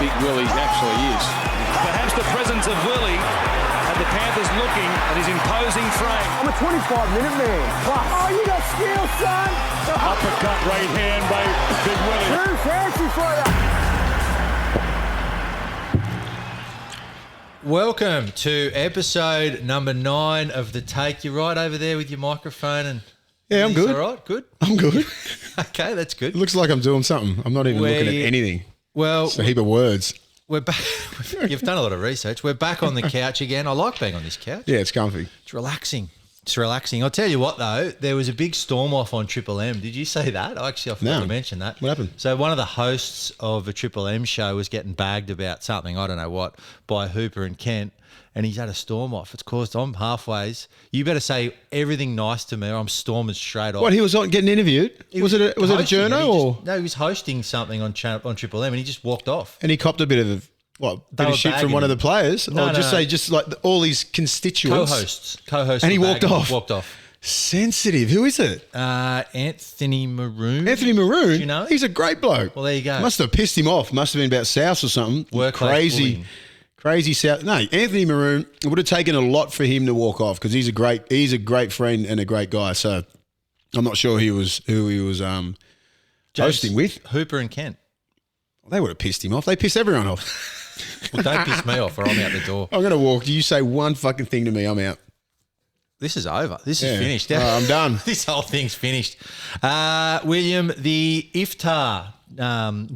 big Willie actually is. Perhaps the presence of Willie and the Panthers looking at his imposing frame. I'm a 25-minute man. Plus. Oh, you got skill, son. Uppercut right hand by Big Willie. Too fancy for you. Welcome to episode number 9 of The Take. You're right over there with your microphone and... Yeah, I'm good. All right, good. I'm good. Okay, that's good. It looks like I'm doing something. I'm not even looking at anything. Well, it's a heap of words. We're back. You've done a lot of research. We're back on the couch again. I like being on this couch. Yeah, it's comfy. It's relaxing. It's relaxing. I'll tell you what, though, there was a big storm off on Triple M. Did you see that? I forgot to mention that. What happened? So one of the hosts of a Triple M show was getting bagged about something, I don't know what, by Hooper and Kent, and he's had a storm off. It's caused, I'm halfways. You better say everything nice to me or I'm storming straight off. What, he was getting interviewed? Was it a journo or? No, he was hosting something on Triple M and he just walked off. And he copped a bit of shit from one of the players? No, just like all his constituents? Co-hosts. And he walked off. Sensitive. Who is it? Anthony Maroon. Anthony Maroon? Do you know? He's a great bloke. Well, there you go. Must have pissed him off. Must have been about South or something. Crazy South. No, Anthony Maroon, it would have taken a lot for him to walk off because he's a great friend and a great guy. So I'm not sure who he was hosting with. Hooper and Kent. They would have pissed him off. They piss everyone off. Well, don't piss me off or I'm out the door. I'm going to walk. You say one fucking thing to me, I'm out. This is over. This is finished. I'm done. This whole thing's finished. William, the iftar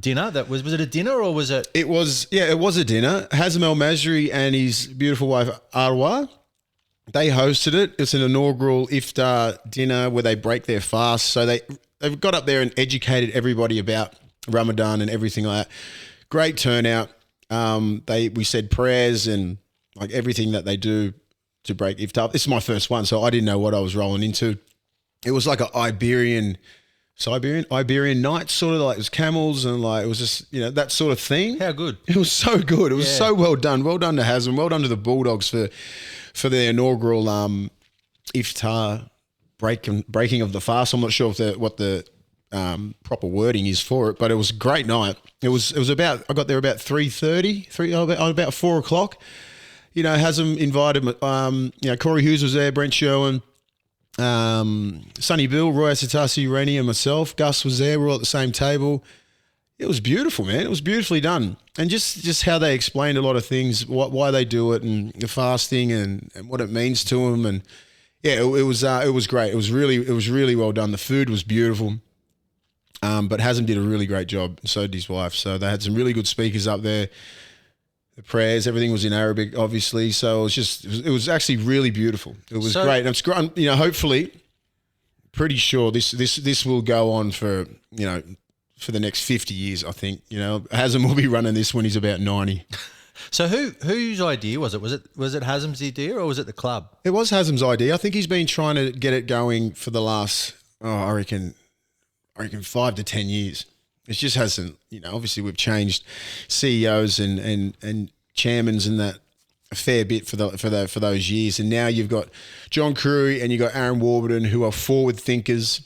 dinner, was it a dinner or was it? It was a dinner. Hazem El Masri and his beautiful wife Arwa, they hosted it. It's an inaugural iftar dinner where they break their fast. So they've got up there and educated everybody about Ramadan and everything like that. Great turnout. We said prayers and like everything that they do to break iftar. This is my first one, so I didn't know what I was rolling into. It was like an Iberian night, sort of like it was camels and like it was just, that sort of theme. How good? It was so good. It was so well done. Well done to Hazem. Well done to the Bulldogs for their inaugural iftar breaking of the fast. I'm not sure what the proper wording is for it, but it was a great night. It was about, I got there about 3:30, about 4 o'clock. Hazem invited, Corey Hughes was there, Brent Sherwin, Sonny Bill, Roy Asatasi, Rennie and myself. Gus was there. We were all at the same table. It was beautiful, man. It was beautifully done. And just how they explained a lot of things, why they do it and the fasting and what it means to them. And yeah, it was great. It was really well done. The food was beautiful. But Hazem did a really great job. So did his wife. So they had some really good speakers up there. The prayers, everything was in Arabic, obviously. So it was actually really beautiful. It was great. And it's great. Hopefully, pretty sure this will go on for the next 50 years. I think Hazem will be running this when he's about 90. So whose idea was it? Was it Hazem's idea or was it the club? It was Hazem's idea. I think he's been trying to get it going for the last I reckon 5 to 10 years. It just hasn't, obviously we've changed CEOs and chairmans and that a fair bit for those years. And now you've got John Crewy and you've got Aaron Warburton who are forward thinkers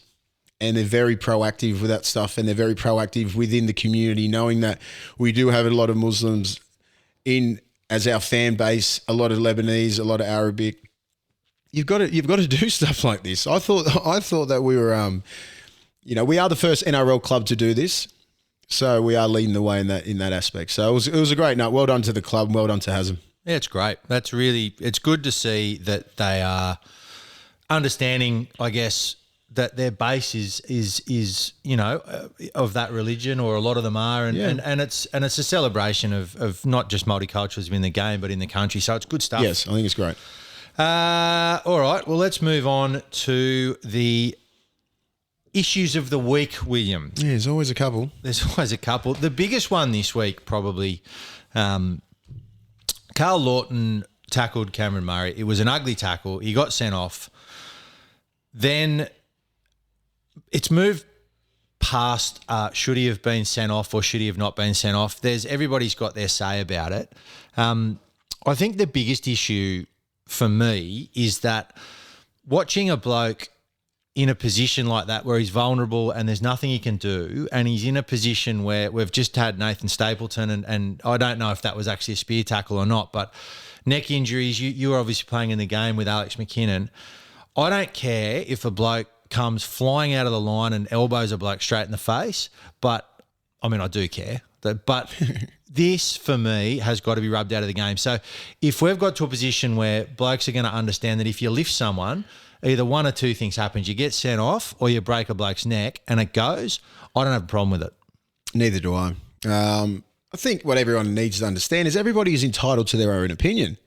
and they're very proactive with that stuff and they're very proactive within the community, knowing that we do have a lot of Muslims in as our fan base, a lot of Lebanese, a lot of Arabic. You've got to do stuff like this. I thought that we were we are the first NRL club to do this, so we are leading the way in that aspect. So it was a great night. Well done to the club. And well done to Hazem. Yeah, it's great. It's good to see that they are understanding, I guess, that their base is of that religion, or a lot of them are, and it's a celebration of not just multiculturalism in the game, but in the country. So it's good stuff. Yes, I think it's great. All right. Well, let's move on to the issues of the week, William. Yeah, there's always a couple. The biggest one this week, probably, Karl Lawton tackled Cameron Murray. It was an ugly tackle. He got sent off. Then it's moved past should he have been sent off or should he have not been sent off. Everybody's got their say about it. I think the biggest issue for me is that watching a bloke in a position like that where he's vulnerable and there's nothing he can do, and he's in a position where we've just had Nathan Stapleton, and I don't know if that was actually a spear tackle or not, but neck injuries, you were obviously playing in the game with Alex McKinnon. I don't care if a bloke comes flying out of the line and elbows a bloke straight in the face, but, I mean, I do care. But this, for me, has got to be rubbed out of the game. So if we've got to a position where blokes are going to understand that if you lift someone, either one or two things happens. You get sent off or you break a bloke's neck and it goes. I don't have a problem with it. Neither do I. I think what everyone needs to understand is everybody is entitled to their own opinion.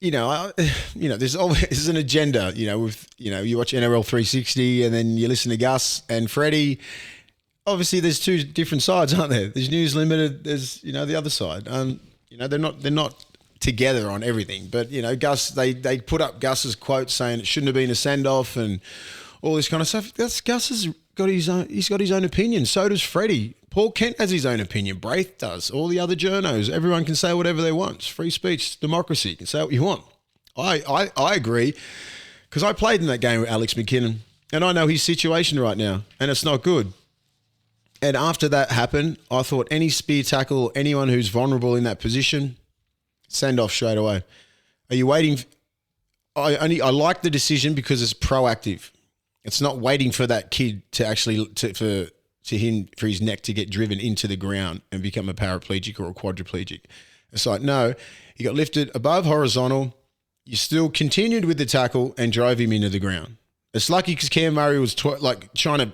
There's always an agenda, with, you watch NRL 360 and then you listen to Gus and Freddie. Obviously there's two different sides, aren't there? There's News Limited, there's, the other side. They're not together on everything, but Gus, they put up Gus's quote saying it shouldn't have been a send-off and all this kind of stuff. Gus has got his own opinion. So does Freddie. Paul Kent has his own opinion. Braith does. All the other journos. Everyone can say whatever they want. It's free speech, democracy. You can say what you want. I agree, because I played in that game with Alex McKinnon and I know his situation right now and it's not good. And after that happened, I thought any spear tackle, anyone who's vulnerable in that position, send off straight away. Are you waiting? I like the decision because it's proactive. It's not waiting for that kid to actually for his neck to get driven into the ground and become a paraplegic or a quadriplegic. It's like, no, he got lifted above horizontal. You still continued with the tackle and drove him into the ground. It's lucky because Cam Murray was trying to.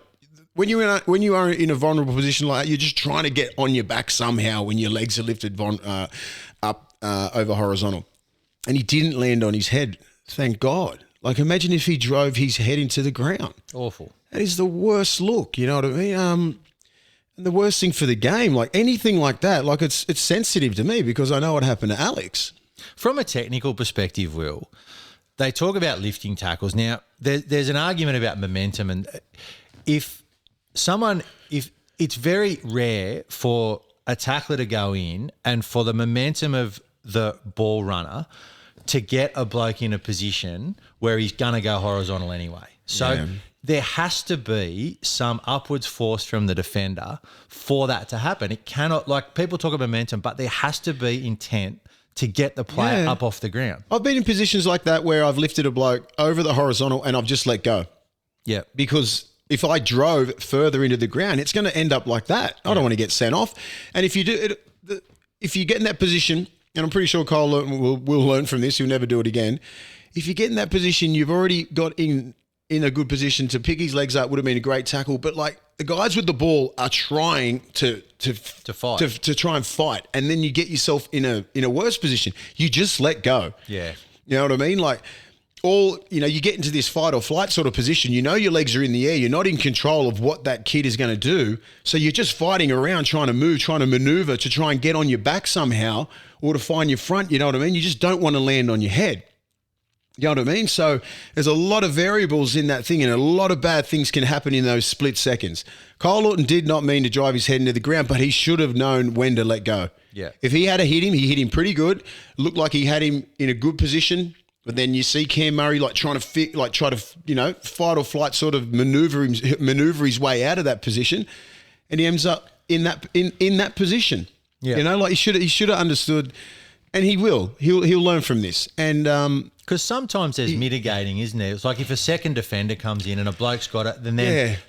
When you are in a vulnerable position like that, you're just trying to get on your back somehow when your legs are lifted up over horizontal. And he didn't land on his head, thank God. Like, imagine if he drove his head into the ground. Awful. That is the worst look, you know what I mean? And the worst thing for the game, like anything like that, like it's sensitive to me because I know what happened to Alex. From a technical perspective, Will, they talk about lifting tackles. Now, there's an argument about momentum, and if it's very rare for a tackler to go in and for the momentum of the ball runner to get a bloke in a position where he's going to go horizontal anyway. So there has to be some upwards force from the defender for that to happen. It cannot, like people talk about momentum, but there has to be intent to get the player up off the ground. I've been in positions like that where I've lifted a bloke over the horizontal and I've just let go. Yeah. Because if I drove further into the ground, it's going to end up like that. I don't want to get sent off. And if you do it, if you get in that position, and I'm pretty sure Karl Lawton will learn from this, he'll never do it again. If you get in that position, you've already got in a good position to pick his legs up, would have been a great tackle. But like the guys with the ball are trying to fight, to try and fight, and then you get yourself in a worse position. You just let go. Yeah, you know what I mean? Like you get into this fight or flight sort of position. You know your legs are in the air. You're not in control of what that kid is going to do. So you're just fighting around, trying to move, trying to maneuver to try and get on your back somehow or to find your front. You know what I mean? You just don't want to land on your head. You know what I mean? So there's a lot of variables in that thing and a lot of bad things can happen in those split seconds. Karl Lawton did not mean to drive his head into the ground, but he should have known when to let go. Yeah. If he had hit him, he hit him pretty good. Looked like he had him in a good position. But then you see Cam Murray try to fight or flight, sort of maneuver his way out of that position, and he ends up in that position. Yeah. He should have understood, and he will. He'll learn from this. And because sometimes there's mitigating, isn't there? It's like if a second defender comes in and a bloke's got it, then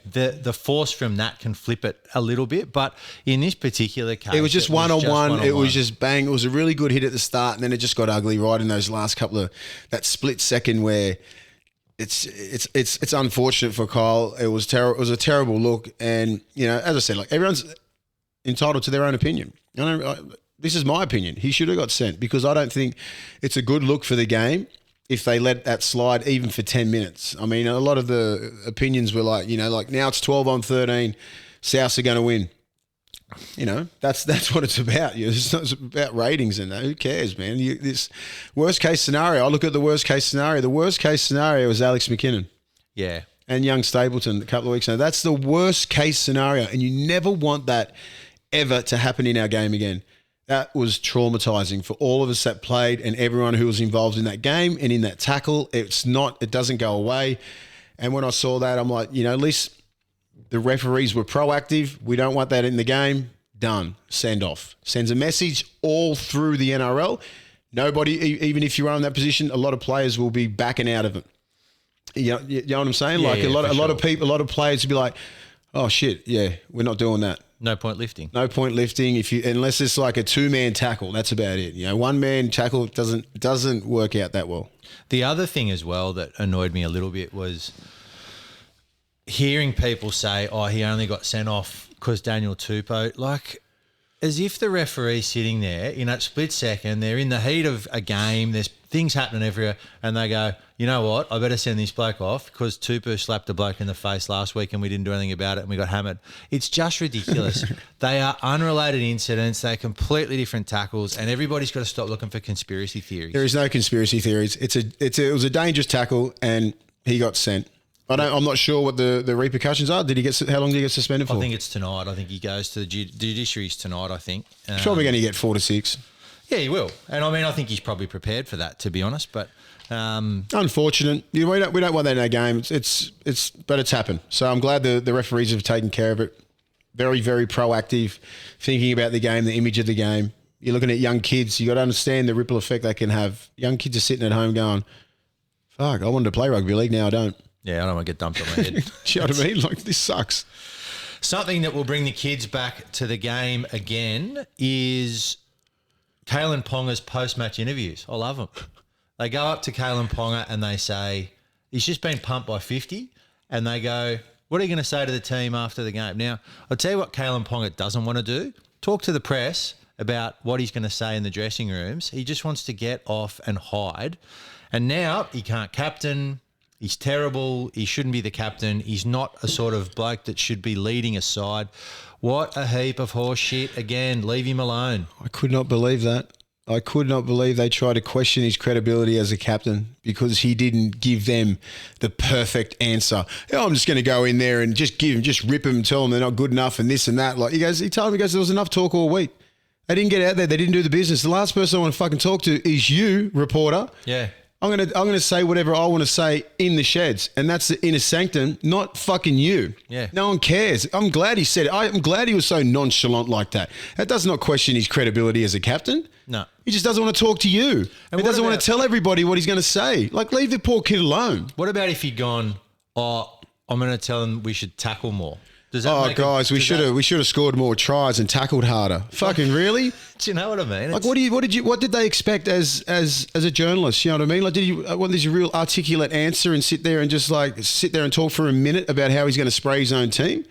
the force from that can flip it a little bit. But in this particular case, it was just one-on-one. It was just bang. It was a really good hit at the start, and then it just got ugly right in those last couple of that split second where it's unfortunate for Kyle. It was terrible. It was a terrible look, and as I said, like everyone's entitled to their own opinion. This is my opinion. He should have got sent because I don't think it's a good look for the game if they let that slide even for 10 minutes. I mean, a lot of the opinions were like, now it's 12-13, Souths are going to win. That's what it's about. It's not about ratings and that. Who cares, man? This worst case scenario, I look at the worst case scenario. The worst case scenario is Alex McKinnon. Yeah. And young Stapleton a couple of weeks ago. That's the worst case scenario. And you never want that ever to happen in our game again. That was traumatizing for all of us that played and everyone who was involved in that game and in that tackle. It doesn't go away. And when I saw that, I'm like, at least the referees were proactive. We don't want that in the game. Done. Send off. Sends a message all through the NRL. Nobody, even if you are in that position, a lot of players will be backing out of it. You know what I'm saying? Yeah, like yeah, a lot of people, a lot of players will be like, "Oh shit, yeah, we're not doing that." No point lifting. No point lifting unless it's like a 2-man tackle. That's about it. 1-man tackle doesn't work out that well. The other thing as well that annoyed me a little bit was hearing people say, "Oh, he only got sent off because Daniel Tupou," like as if the referee's sitting there in that split second, they're in the heat of a game, there's things happening everywhere, and they go, "You know what, I better send this bloke off because Tupou slapped a bloke in the face last week and we didn't do anything about it and we got hammered." It's just ridiculous. They are unrelated incidents. They're completely different tackles, and everybody's got to stop looking for conspiracy theories. There is no conspiracy theories. It was a dangerous tackle and he got sent. I'm not sure what the repercussions are. How long did he get suspended for? I think it's tonight. I think he goes to the judiciaries tonight, I think. He's probably going to get 4 to 6. Yeah, he will. And I mean, I think he's probably prepared for that, to be honest. But unfortunate. We don't want that in our game. But it's happened. So I'm glad the referees have taken care of it. Very, very proactive, thinking about the game, the image of the game. You're looking at young kids. You got to understand the ripple effect they can have. Young kids are sitting at home going, "Fuck, I wanted to play rugby league. Now I don't." Yeah, I don't want to get dumped on my head. Do you know what I mean? Like, this sucks. Something that will bring the kids back to the game again is Kalyn Ponga's post-match interviews. I love them. They go up to Kalyn Ponga and they say, he's just been pumped by 50, and they go, "What are you going to say to the team after the game?" Now, I'll tell you what Kalyn Ponga doesn't want to do. Talk to the press about what he's going to say in the dressing rooms. He just wants to get off and hide. And now he can't captain. He's terrible. He shouldn't be the captain. He's not a sort of bloke that should be leading a side. What a heap of horse shit. Again, leave him alone. I could not believe that. I could not believe they tried to question his credibility as a captain because he didn't give them the perfect answer. "Oh, I'm just going to go in there and just rip them and tell them they're not good enough and this and that." Like he told me, there was enough talk all week. They didn't get out there. They didn't do the business. The last person I want to fucking talk to is you, reporter. Yeah. I'm gonna say whatever I want to say in the sheds, and that's the inner sanctum, not fucking you. Yeah. No one cares. I'm glad he said it. I'm glad he was so nonchalant like that. That does not question his credibility as a captain. No. He just doesn't want to talk to you. And he doesn't want to tell everybody what he's going to say. Like, leave the poor kid alone. What about if he'd gone, "Oh, I'm going to tell them we should tackle more"? Does that Oh, guys, we should have scored more tries and tackled harder. Fucking really? Do you know what I mean? Like, what did they expect as a journalist? You know what I mean? Like, did you want this real articulate answer and sit there and talk for a minute about how he's going to spray his own team?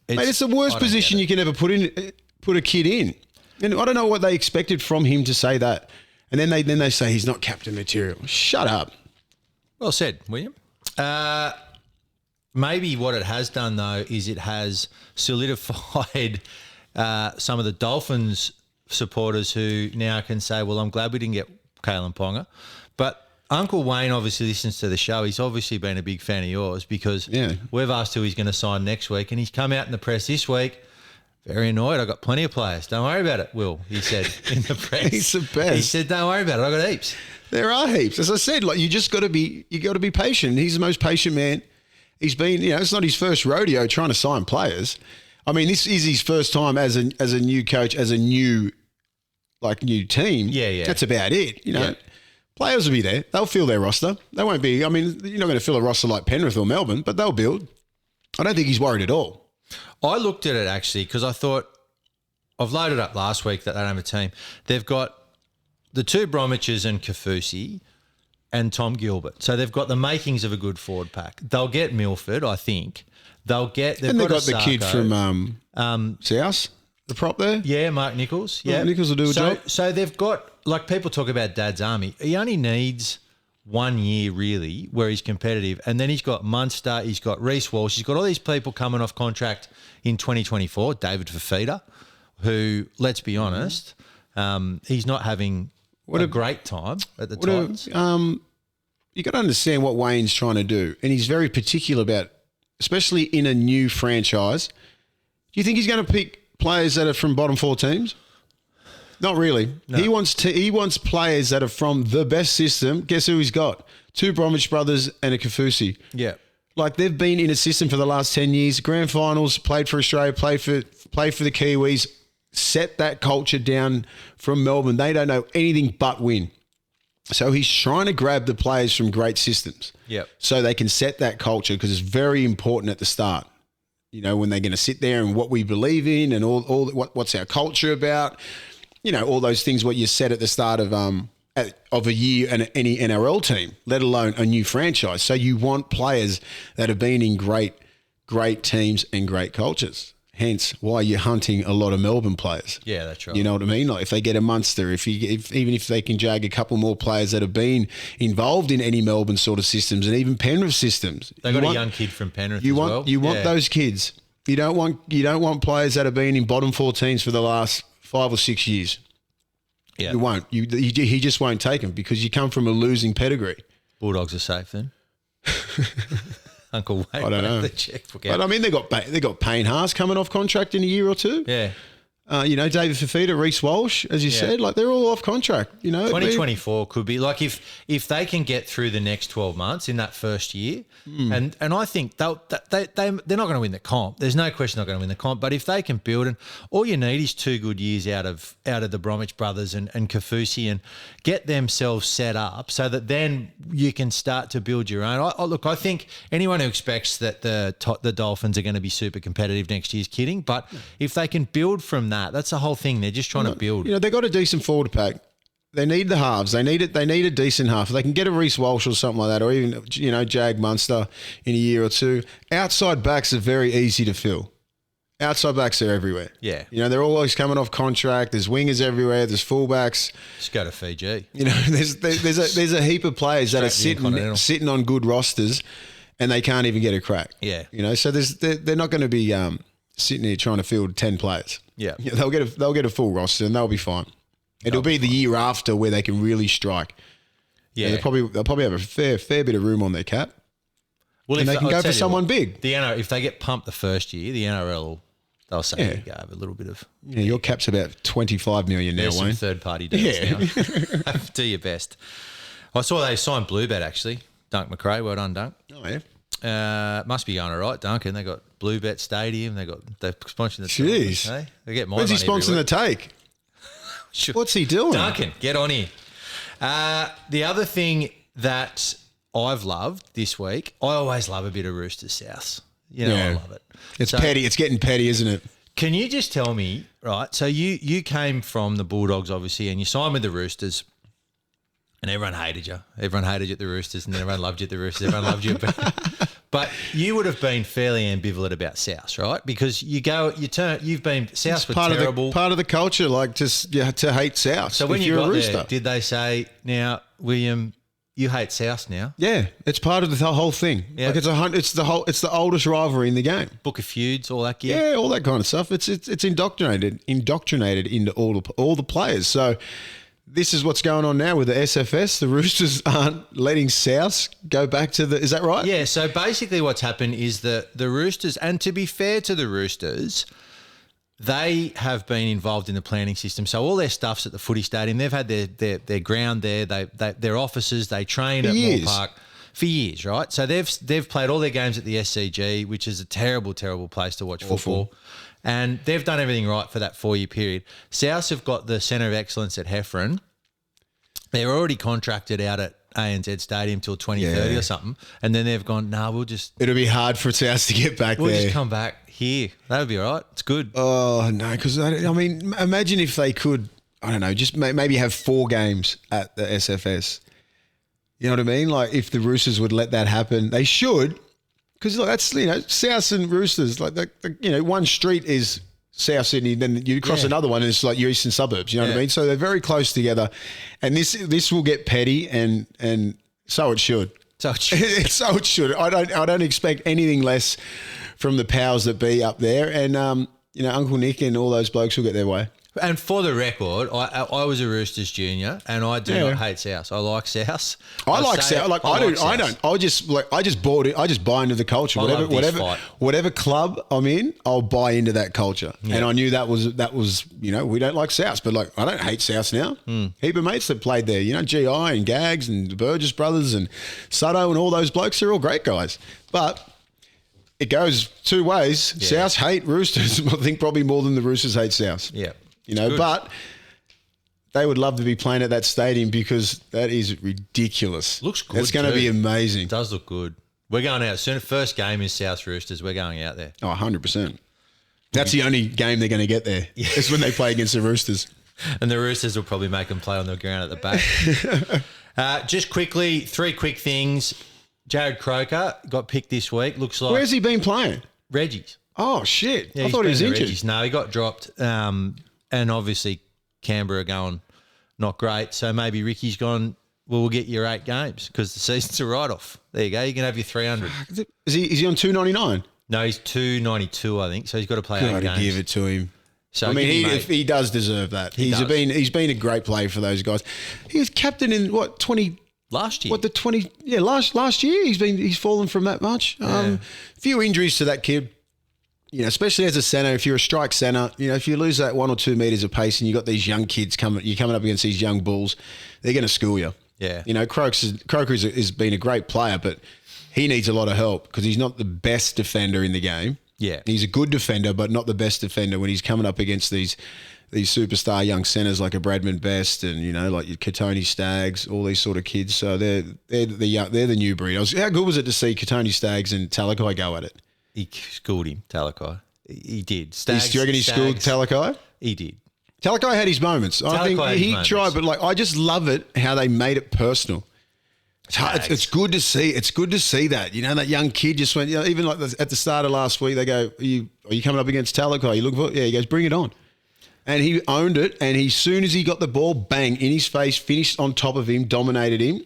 Mate, it's the worst position you can ever put a kid in. And I don't know what they expected from him to say that. And then they say he's not captain material. Shut up. Well said, William. Maybe what it has done, though, is it has solidified some of the Dolphins supporters who now can say, "Well, I'm glad we didn't get Kalyn Ponga." But Uncle Wayne obviously listens to the show. He's obviously been a big fan of yours because we've asked who he's going to sign next week, and he's come out in the press this week very annoyed. "I've got plenty of players. Don't worry about it, Will," he said in the press. He's the best. He said, "Don't worry about it. I've got heaps." There are heaps. As I said, like, you got to be patient. He's the most patient man. He's been, it's not his first rodeo trying to sign players. I mean, this is his first time as a new coach, as a new team. Yeah. That's about it. Yeah. Players will be there. They'll fill their roster. They won't be. I mean, you're not going to fill a roster like Penrith or Melbourne, but they'll build. I don't think he's worried at all. I looked at it actually because I thought I've loaded up last week that they don't have a team. They've got the two Bromwiches and Kafusi and Tom Gilbert. So they've got the makings of a good forward pack. They'll get Milford, I think. They've got the kid from South, the prop there. Yeah, Mark Nichols. Yeah, Nichols will do a job. So they've got, like, people talk about Dad's Army. He only needs 1 year, really, where he's competitive. And then he's got Munster, he's got Reece Walsh, he's got all these people coming off contract in 2024, David Fafita, who, let's be honest, he's not having a great time at the Titans. You got to understand what Wayne's trying to do, and he's very particular about, especially in a new franchise. Do you think he's going to pick players that are from bottom four teams? Not really. No. He wants players that are from the best system. Guess who he's got? Two Bromwich brothers and a Kafusi. Yeah. Like they've been in a system for the last 10 years, grand finals, played for Australia, played for the Kiwis, set that culture down from Melbourne. They don't know anything but win. So he's trying to grab the players from great systems. Yep. So they can set that culture because it's very important at the start. You know, when they're going to sit there and what we believe in and all what's our culture about, you know, all those things what you said at the start of a year and any NRL team, let alone a new franchise. So you want players that have been in great teams and great cultures. Hence why you're hunting a lot of Melbourne players. Yeah, that's right. You know what I mean? Like if they get a Munster, even if they can jag a couple more players that have been involved in any Melbourne sort of systems and even Penrith systems. They got a young kid from Penrith as well. You want those kids. You don't want players that have been in bottom 4 teams for the last 5 or 6 years. Yeah. You won't. He just won't take them because you come from a losing pedigree. Bulldogs are safe then. Uncle Wade. I don't know. The checkbook out. But I mean, they got Payne Haas coming off contract in a year or two. Yeah. You know, David Fifita, Reece Walsh, as you said, like they're all off contract. You know, 2024 could be like if they can get through the next 12 months in that first year, and I think they're not going to win the comp. There's no question they're going to win the comp. But if they can build, and all you need is 2 good years out of the Bromwich brothers and Kafusi and get themselves set up so that then you can start to build your own. I think anyone who expects that the Dolphins are going to be super competitive next year is kidding. But if they can build from that's the whole thing. They're just trying to build. You know, they got a decent forward pack. They need the halves. They need a decent half. If they can get a Reece Walsh or something like that, or even, you know, Jag Munster in a year or two. Outside backs are very easy to fill. Outside backs are everywhere. Yeah. You know, they're always coming off contract. There's wingers everywhere. There's fullbacks. Just go to Fiji. You know, there's a heap of players that are sitting on good rosters, and they can't even get a crack. Yeah. You know, so they're not going to be sitting here trying to field 10 players. Yeah. They'll get a full roster and they'll be fine. It'll be the year after where they can really strike. Yeah, they'll probably have a fair bit of room on their cap. Well, and they can go for someone big. The NRL, if they get pumped the first year, the NRL they'll say you go have a little bit of. Yeah, your cap's about 25 million now, Wayne. Some third party deals now. Do your best. I saw they signed Bluebet actually. Dunk McRae, well done, Dunk. Oh yeah. Must be going all right, Duncan. They got Bluebet Stadium. They're sponsoring the. Jeez, hey? They get my. When's he sponsoring the take? Sure. What's he doing? Duncan, get on here. The other thing that I've loved this week, I always love a bit of Roosters South. You know, I love it. It's petty. It's getting petty, isn't it? Can you just tell me, right? So you came from the Bulldogs, obviously, and you signed with the Roosters. And everyone hated you. Everyone hated you at the Roosters, and then everyone loved you at the Roosters. Everyone loved you. But you would have been fairly ambivalent about South, right? Because you've been South were terrible. Part of the culture, like to hate South. So when you got there, did they say, now, William, you hate South now? Yeah, it's part of the whole thing. Yeah. Like it's the oldest rivalry in the game. Book of feuds, all that gear. Yeah, all that kind of stuff. It's indoctrinated into all the players. So. This is what's going on now with the SFS. The Roosters aren't letting South go back to is that right? Yeah, so basically what's happened is that the Roosters, and to be fair to the Roosters, they have been involved in the planning system. So all their stuff's at the footy stadium. They've had their ground there, their offices, they train at Moore Park for years, right? So they've played all their games at the SCG, which is a terrible, terrible place to watch football. And they've done everything right for that 4-year period. South have got the Centre of Excellence at Heffron. They're already contracted out at ANZ Stadium till 2030 or something. And then they've gone, it'll be hard for South to get back there. We'll just come back here. That would be all right. It's good. Oh, no, because, I mean, imagine if they could, I don't know, just maybe have 4 games at the SFS. You know what I mean? Like, if the Roosters would let that happen, they should. Because that's, you know, South and Roosters, like, you know, one street is South Sydney, then you cross another one and it's like your eastern suburbs, you know what I mean? So they're very close together. And this will get petty and so it should. So it should. I don't expect anything less from the powers that be up there. And, you know, Uncle Nick and all those blokes will get their way. And for the record, I was a Roosters junior, and I do not hate South. I like South. I like South. Like I don't. I just bought it. I just buy into the culture. Whatever club I'm in, I'll buy into that culture. Yeah. And I knew that was we don't like South, but like I don't hate South now. Heap of mates that played there. GI and Gags and the Burgess brothers and Sutto and all those blokes. They're all great guys, but. It goes two ways. Yeah. South hate Roosters. I think probably more than the Roosters hate South. Yeah. But they would love to be playing at that stadium because that is ridiculous. Looks good. It's going to be amazing. It does look good. We're going out soon. First game is South Roosters. We're going out there. Oh, 100%. That's the only game they're going to get there. Yeah. It's when they play against the Roosters. And the Roosters will probably make them play on the ground at the back. Just quickly, 3 quick things. Jarryd Kroker got picked this week. Looks like. Where's he been playing? Reggie's. Oh, shit. Yeah, I thought he was injured. Reggie's. No, he got dropped. And obviously Canberra going not great. So maybe Ricky's gone, well, we'll get your 8 games because the season's a write-off. There you go. You can have your 300. Is he on 299? No, he's 292, I think. So he's got to play 8 games. Give it to him. So I mean, he does deserve that. He's been a great player for those guys. He was captain in what 20. Last year. Last year he's fallen from that much. Few injuries to that kid. Especially as a centre, if you're a strike centre, if you lose that 1 or 2 metres of pace and you've got these young kids you're coming up against these young bulls, they're going to school you. Yeah. Croker has been a great player, but he needs a lot of help because he's not the best defender in the game. Yeah. He's a good defender, but not the best defender when he's coming up against these superstar young centres like a Bradman Best and like your Katoni Staggs, all these sort of kids. So they're the new breed. How good was it to see Katoni Staggs and Talakai go at it? He schooled him, Talakai. He did. Staggs, do you reckon he schooled Talakai? He did. Talakai had his moments. I think he tried, but I just love it how they made it personal. It's good to see. It's good to see that. That young kid just went. Even like at the start of last week, they go, "Are you coming up against Talakai? You look for?" Yeah, he goes, "Bring it on." And he owned it, and as soon as he got the ball, bang, in his face, finished on top of him, dominated him.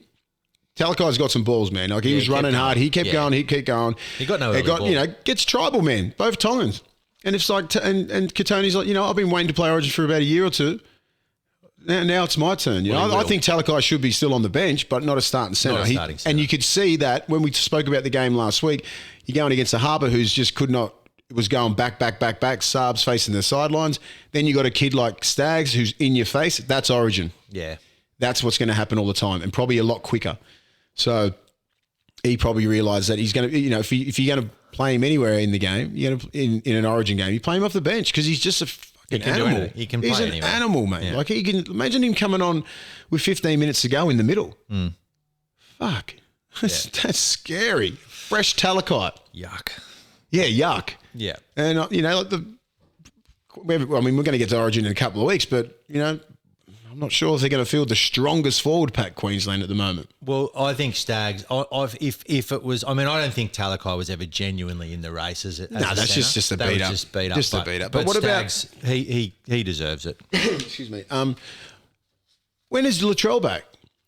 Talakai's got some balls, man. Like he was running hard. He kept going. He kept going. He got no ball. Gets tribal, man. Both Tongans. And it's like, and Katoni's like, I've been waiting to play Origin for about a year or two. Now it's my turn. I think Talakai should be still on the bench, but not a starting centre. Not a starting centre. And you could see that when we spoke about the game last week, you're going against the Harbour who's just was going back, Saab's facing the sidelines. Then you got a kid like Staggs who's in your face. That's Origin. Yeah. That's what's going to happen all the time and probably a lot quicker. So he probably realised that he's going to, if you're going to play him anywhere in the game, in an Origin game, you play him off the bench because he's just a fucking animal. He can play He's an animal, mate. Yeah. Like he can, imagine him coming on with 15 minutes to go in the middle. Fuck. That's scary. Fresh Talakai. Yuck. Yeah, yuck. Yeah. And, we're going to get to Origin in a couple of weeks, but, I'm not sure if they're going to field the strongest forward pack Queensland at the moment. Well, I think Staggs, if it was, I don't think Talakai was ever genuinely in the race as that's just a beat up. Just beat up. Just a beat up. But what Staggs, about... He deserves it. Excuse me. When is Latrell back?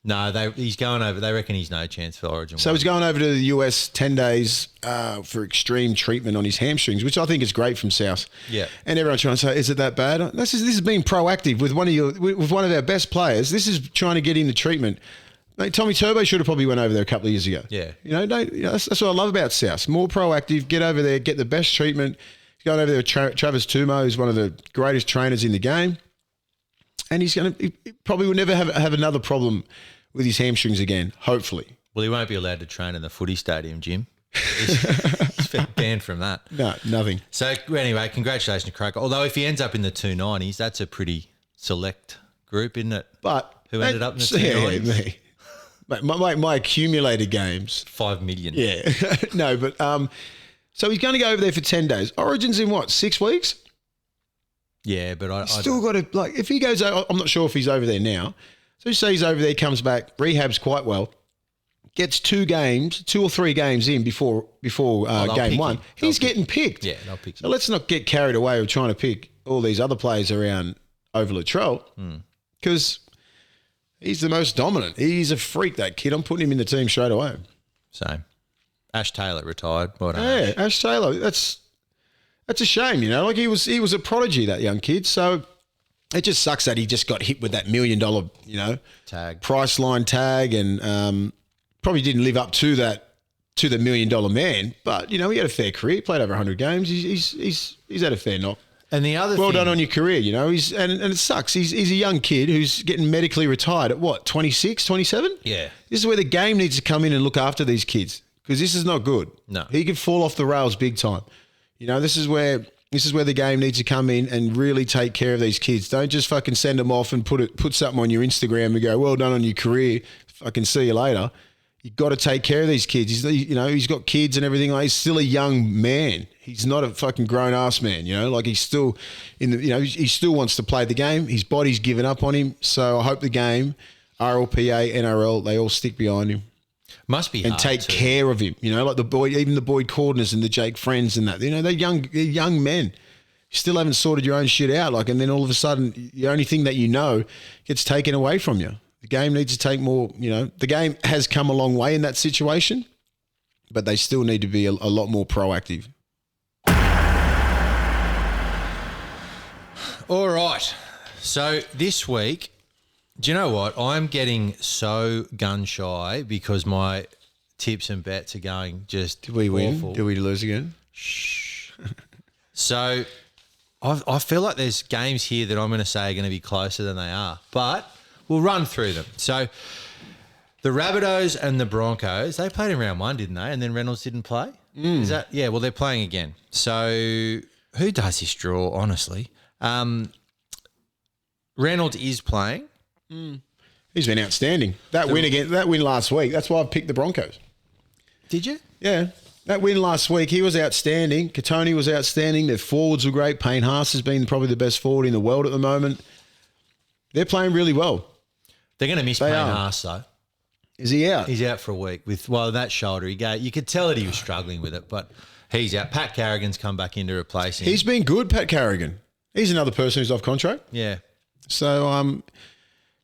No, he's going over. They reckon he's no chance for Origin. So he's going over to the US 10 days for extreme treatment on his hamstrings, which I think is great from South. Yeah. And everyone's trying to say, is it that bad? This is being proactive with one of our best players. This is trying to get him the treatment. Mate, Tommy Turbo should have probably went over there a couple of years ago. Yeah. That's what I love about South. More proactive. Get over there, get the best treatment. He's going over there with Travis Tupou, who's one of the greatest trainers in the game, and he probably will never have another problem with his hamstrings again, hopefully. Well, he won't be allowed to train in the footy stadium, Jim. He's banned from that. No, nothing. So anyway, congratulations to Kroker. Although if he ends up in the 290s, that's a pretty select group, isn't it? But who ended up in the 290s? Me. My accumulated games. 5 million. Yeah. No, but so he's going to go over there for 10 days. Origin's in what, 6 weeks? Yeah, but I still got to, if he goes, I'm not sure if he's over there now. So he says over there, comes back, rehabs quite well, gets 2 or 3 games in before game 1. He's getting picked. Yeah, they'll pick him. So let's not get carried away with trying to pick all these other players around over Latrell because he's the most dominant. He's a freak, that kid. I'm putting him in the team straight away. Same. Ash Taylor retired. Well done, yeah, Ash Taylor. That's a shame, he was a prodigy, that young kid. So it just sucks that he just got hit with that $1 million, Tag. price line tag, and probably didn't live up to that, to the $1 million man. But he had a fair career, played over 100 games. He's had a fair knock. And the other Well thing, done on your career, He's and it sucks. He's a young kid who's getting medically retired at what, 26, 27? Yeah. This is where the game needs to come in and look after these kids, because this is not good. No. He could fall off the rails big time. This is where the game needs to come in and really take care of these kids. Don't just fucking send them off and put something on your Instagram and go, well done on your career, fucking see you later. You've got to take care of these kids. He's got kids and everything. He's still a young man. He's not a fucking grown ass man. He's still he still wants to play the game. His body's given up on him. So I hope the game, RLPA, NRL, they all stick behind him. must be and hard take too. care of him. Like even the Boyd Cordners and the Jake Friends and that. They're young men. You still haven't sorted your own shit out. And then all of a sudden, the only thing that gets taken away from you. The game needs to take more, the game has come a long way in that situation, but they still need to be a lot more proactive. All right. So this week, do you know what? I'm getting so gun shy because my tips and bets are going just Did we win? awful. Did we lose again? So I feel like there's games here that I'm going to say are going to be closer than they are, but we'll run through them. So the Rabbitohs and the Broncos, they played in round one, didn't they? And then Reynolds didn't play? Is that? Yeah, well, they're playing again. So who does this draw, honestly? Reynolds is playing. He's been outstanding. That win last week, that's why I picked the Broncos. Did you? Yeah. That win last week, he was outstanding. Katoni was outstanding. Their forwards were great. Payne Haas has been probably the best forward in the world at the moment. They're playing really well. They're going to miss They Payne are. Haas, though. Is he out? He's out for a week with, that shoulder. You could tell that he was struggling with it, but he's out. Pat Carrigan's come back in to replace him. He's been good, Pat Carrigan. He's another person who's off contract. Yeah. So,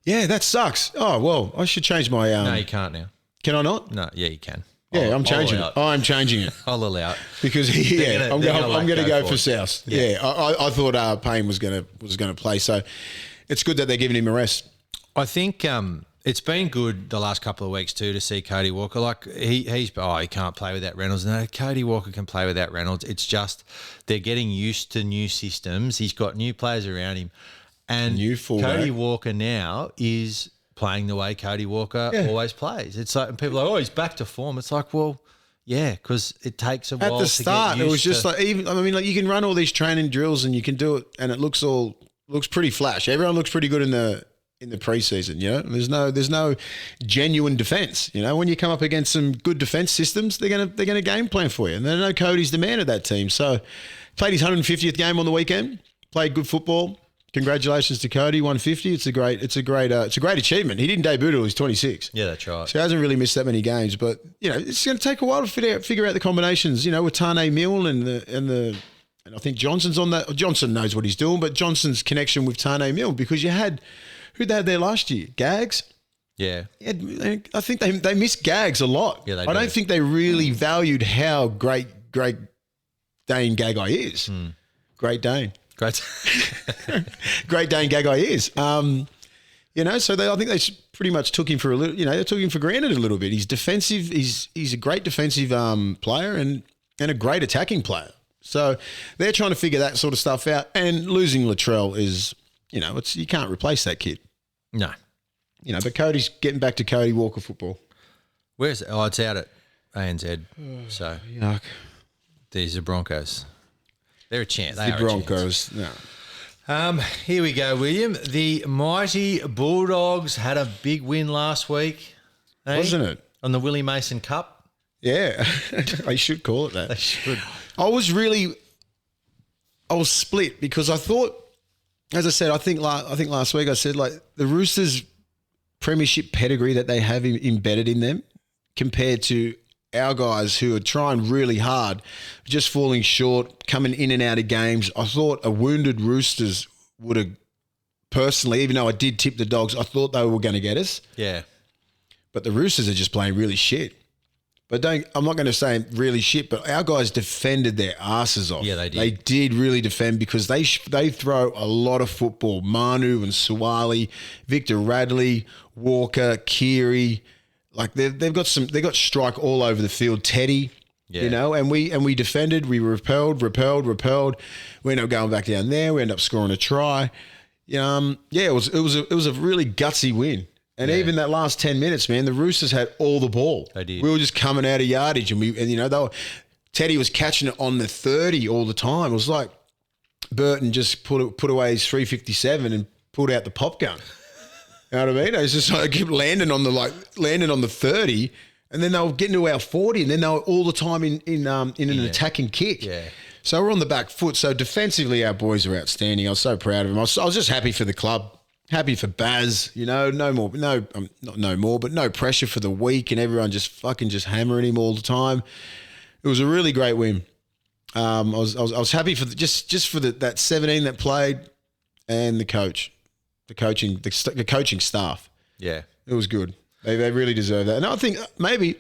yeah, that sucks. Oh, well, I should change my... No, you can't now. Can I not? No, yeah, you can. Yeah, I'm changing it. I'm changing it. I'll allow it. Because I'm going to go for South. Yeah. I thought Payne was going to play, so it's good that they're giving him a rest. I think it's been good the last couple of weeks too to see Cody Walker. Like he can't play without Reynolds. No, Cody Walker can play without Reynolds. It's just they're getting used to new systems. He's got new players around him, and New fullback. Cody Walker now is playing the way Cody Walker always plays. It's like, and people are like, oh, he's back to form. It's like, well, yeah, because it takes a while. At the start, to get it was used just to, like you can run all these training drills and you can do it, and it looks pretty flash. Everyone looks pretty good in the preseason. There's no genuine defense. When you come up against some good defense systems, they're gonna game plan for you. And they know Cody's the man of that team. So played his 150th game on the weekend. Played good football. Congratulations to Cody, 150. It's a great achievement. He didn't debut till he was 26. yeah, that's right. So he hasn't really missed that many games, but it's going to take a while to figure out the combinations. With Tane Milne and I think Johnson's on that. Johnson knows what he's doing, but Johnson's connection with Tane Milne, because you had who they had there last year, Gags. Yeah. I think they missed Gags a lot. Yeah, they I do. don't think they really valued how great Dane Gagai is. Great Dane. Great. Great Dane Gagai is. So I think they pretty much took him for a little. They took him for granted a little bit. He's defensive. He's a great defensive player and a great attacking player. So they're trying to figure that sort of stuff out. And losing Latrell is, you can't replace that kid. No. But Cody's getting back to Cody Walker football. Where's it? Oh, it's out at ANZ. So Yuck. these are Broncos. They're a chance. They The are a chance. Broncos. No. Here we go, William. The mighty Bulldogs had a big win last week. Wasn't it? On the WIllie Mason Cup. Yeah. I should call it that. They should. I was split because I thought, as I said, I think last week I said, like, the Roosters' premiership pedigree that they have embedded in them compared to our guys who are trying really hard, just falling short, coming in and out of games. I thought a wounded Roosters would have, personally, even though I did tip the Dogs, I thought they were going to get us. Yeah. But the Roosters are just playing really shit. But I'm not going to say really shit, but our guys defended their asses off. Yeah, they did. They did really defend because they throw a lot of football. Manu and Suwali, Victor Radley, Walker, Keary, like they got strike all over the field. Teddy, you know, and we defended. We repelled. We ended up going back down there. We ended up scoring a try. It was a really gutsy win. And even that last 10 minutes, man, the Roosters had all the ball. They did. We were just coming out of yardage, and Teddy was catching it on the 30 all the time. It was like Burton just put away his 357 and pulled out the pop gun. You know what I mean? It was just like kept landing on the 30, and then they were getting to our 40, and then they were all the time in an attacking kick. Yeah. So we're on the back foot. So defensively, our boys are outstanding. I was so proud of them. I was just happy for the club. Happy for Baz, no pressure for the week, and everyone just hammering him all the time. It was a really great win. I was happy for that 17 that played, and the coaching staff. Yeah, it was good. They really deserve that. And I think maybe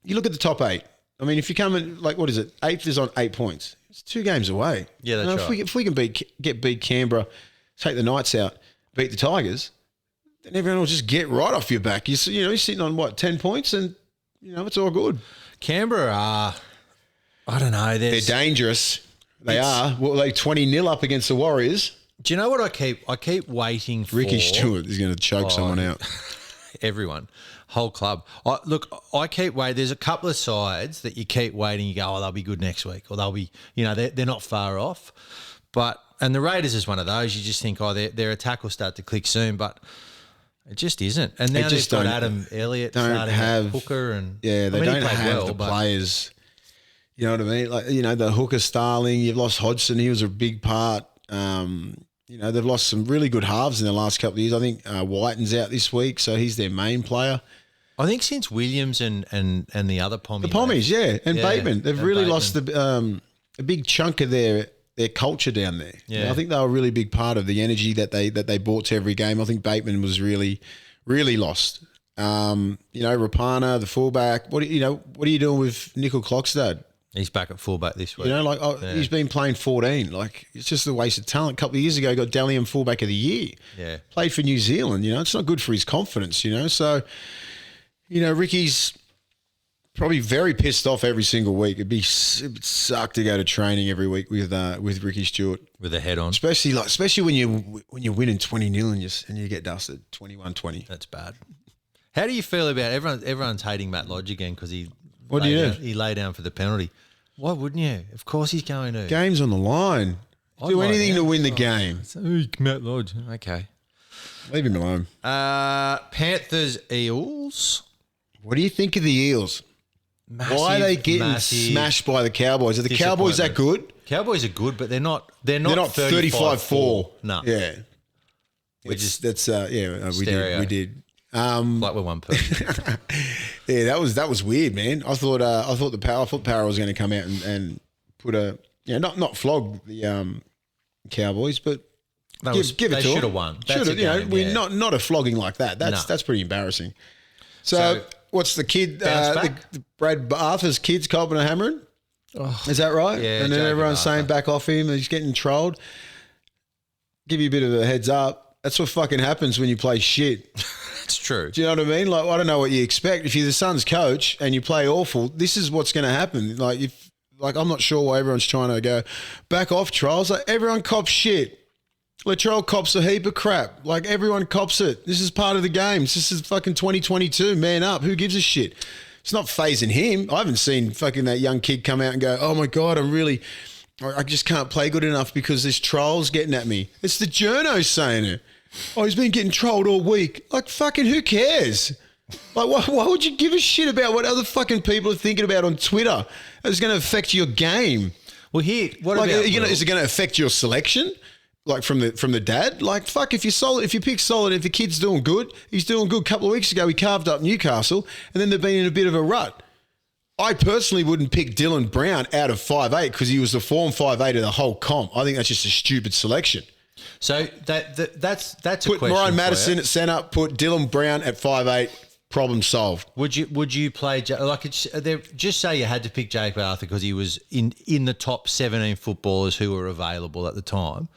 you look at the top 8. I mean, if you come in, like, what is it? 8th is on 8 points. It's 2 games away. Yeah, that's right. If we can beat Canberra, take the Knights out, beat the Tigers, then everyone will just get right off your back. You're sitting on 10 points, and it's all good. Canberra are, I don't know, they're dangerous. They are. Well, they 20-0 up against the Warriors. Do you know what I keep waiting for? Ricky Stewart is going to choke someone out. Everyone, whole club. I keep waiting. There's a couple of sides that you keep waiting. You go, they'll be good next week, or they'll be, they're not far off, and the Raiders is one of those. You just think, their attack will start to click soon, but it just isn't. And now they've got Adam Elliott starting at hooker, and they don't have the players. You know what I mean? Like the hooker Starling. You've lost Hodgson. He was a big part. They've lost some really good halves in the last couple of years. I think Whiten's out this week, so he's their main player. I think since Williams and the other Pommies. The Pommies, and Bateman. They've really lost a big chunk of their culture down there. Yeah. I think they were a really big part of the energy that they brought to every game. I think Bateman was really, really lost. Rapana, the fullback. What are you doing with Nickel Clockstad? He's back at fullback this week. He's been playing 14. Like, it's just a waste of talent. A couple of years ago, he got Dally M fullback of the year. Yeah. Played for New Zealand. It's not good for his confidence. So, Ricky's probably very pissed off every single week. It would suck to go to training every week with Ricky Stewart with a head on, especially when you're winning 20-0 and you get dusted 21-20. That's bad. How do you feel about everyone's hating Matt Lodge again because he lay down for the penalty? Why wouldn't you? Of course he's going to. Game's on the line. Do anything to win the game. Matt Lodge. Okay. Leave him alone. Panthers, Eels. What do you think of the Eels? Why are they getting smashed by the Cowboys? Are the Cowboys that good? Cowboys are good, but they're not 35-4. No. Yeah. We did. Like we're one person. Yeah, that was weird, man. I thought Power was going to come out and put not flog the Cowboys, but give it to them. They should have won. Not a flogging like that. That's pretty embarrassing. So what's the kid? The Brad Arthur's kid's copping a hammering. Oh, is that right? Yeah. And then everyone's saying back off him. He's getting trolled. Give you a bit of a heads up. That's what fucking happens when you play shit. It's true. Do you know what I mean? Like, I don't know what you expect. If you're the Suns coach and you play awful, this is what's going to happen. I'm not sure why everyone's trying to go back off trials. Like, everyone cops shit. Latrell cops a heap of crap. Like, everyone cops it. This is part of the game. This is fucking 2022. Man up. Who gives a shit? It's not phasing him. I haven't seen fucking that young kid come out and go, oh my God, I just can't play good enough because this troll's getting at me. It's the journos saying it. Oh, he's been getting trolled all week. Like, fucking who cares? Like, why would you give a shit about what other fucking people are thinking about on Twitter? It's going to affect your game. Well, here, is it going to affect your selection? Like, from the dad? Like, fuck, if you pick solid, if the kid's doing good, he's doing good. A couple of weeks ago, he carved up Newcastle, and then they've been in a bit of a rut. I personally wouldn't pick Dylan Brown out of 5'8" because he was the form 5'8" of the whole comp. I think that's just a stupid selection. So that's a put question. Ryan Madison at centre, put Dylan Brown at 5'8", problem solved. Would you play just say you had to pick Jake Arthur because he was in the top 17 footballers who were available at the time?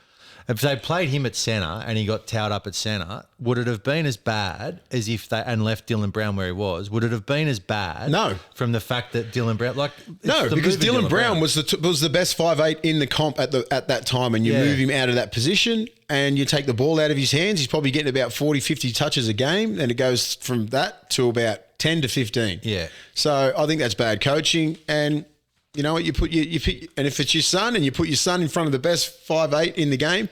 If they played him at centre and he got towed up at centre, would it have been as bad as if they and left Dylan Brown where he was? Would it have been as bad? No. From the fact that Dylan Brown, because Dylan Brown was the best 5'8" in the comp at that time, and you move him out of that position and you take the ball out of his hands. He's probably getting about 40, 50 touches a game, and it goes from that to about 10 to 15. Yeah. So I think that's bad coaching. And you know what? You put and if it's your son and you put your son in front of the best 5'8" in the game,